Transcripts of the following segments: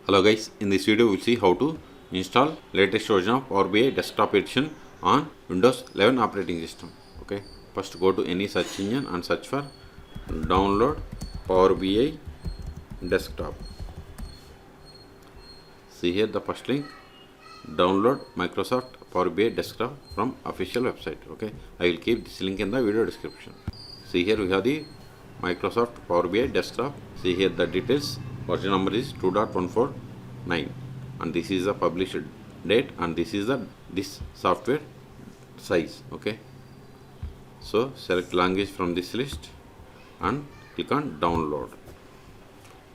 Hello guys, in this video we'll see how to install latest version of PowerBI Desktop edition on Windows 11 operating system. Okay, first go to any search engine and search for download PowerBI Desktop. See here the first link, download Microsoft PowerBI Desktop from official website. Okay, I will keep this link in the video description. See here we have the Microsoft PowerBI Desktop. See here the details. Version number is 2.149 and this is the published date and this is this software size. Okay, so select language from this list and click on download.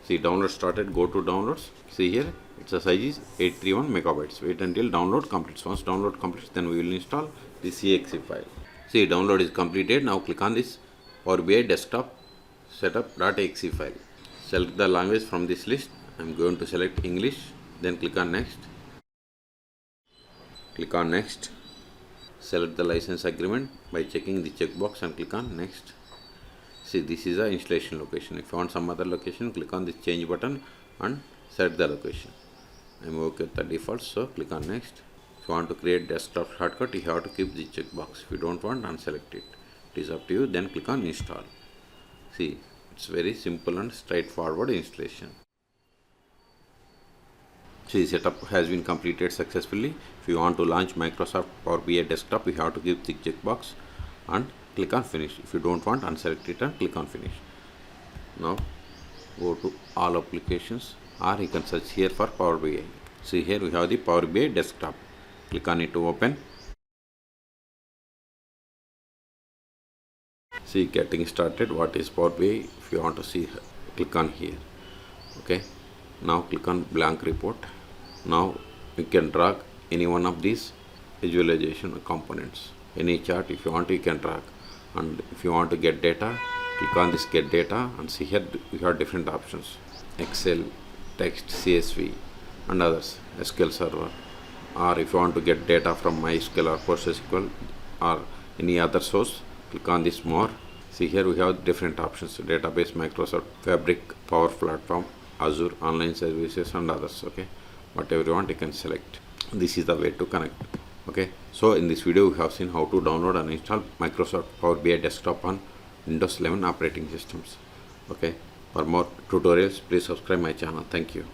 See, download started. Go to downloads. See here its size is 831 megabytes. Wait until download completes. Once download completes, then we will install this exe file. See, download is completed. Now click on this PowerBI Desktop setup.exe file. Select the language from this list. I am going to select English. Then click on next. Click on next. Select the license agreement by checking the checkbox and click on next. See, this is the installation location. If you want some other location, click on the change button and set the location. I am okay with the default, so click on next. If you want to create desktop shortcut, you have to keep the checkbox. If you don't want, unselect it. It is up to you. Then click on install. See, it's very simple and straightforward installation. See, setup has been completed successfully. If you want to launch Microsoft PowerBI Desktop, you have to give the checkbox and click on finish. If you don't want, unselect it and click on finish. Now go to all applications, or you can search here for PowerBI. See, here we have the PowerBI Desktop. Click on it to open. See, getting started. What is PowerBI? If you want to see, click on here. Okay, now click on blank report. Now you can drag any one of these visualization components. Any chart, if you want, you can drag. And if you want to get data, click on this get data and see here we have different options: Excel, text, CSV and others, SQL Server. Or if you want to get data from MySQL or PostgreSQL or any other source, click on this more. See, here we have different options: database, Microsoft Fabric, Power Platform, Azure, online services and others. Okay, whatever you want, you can select. This is the way to connect. Okay, so in this video we have seen how to download and install Microsoft PowerBI Desktop on Windows 11 operating systems. Okay, for more tutorials, please subscribe my channel. Thank you.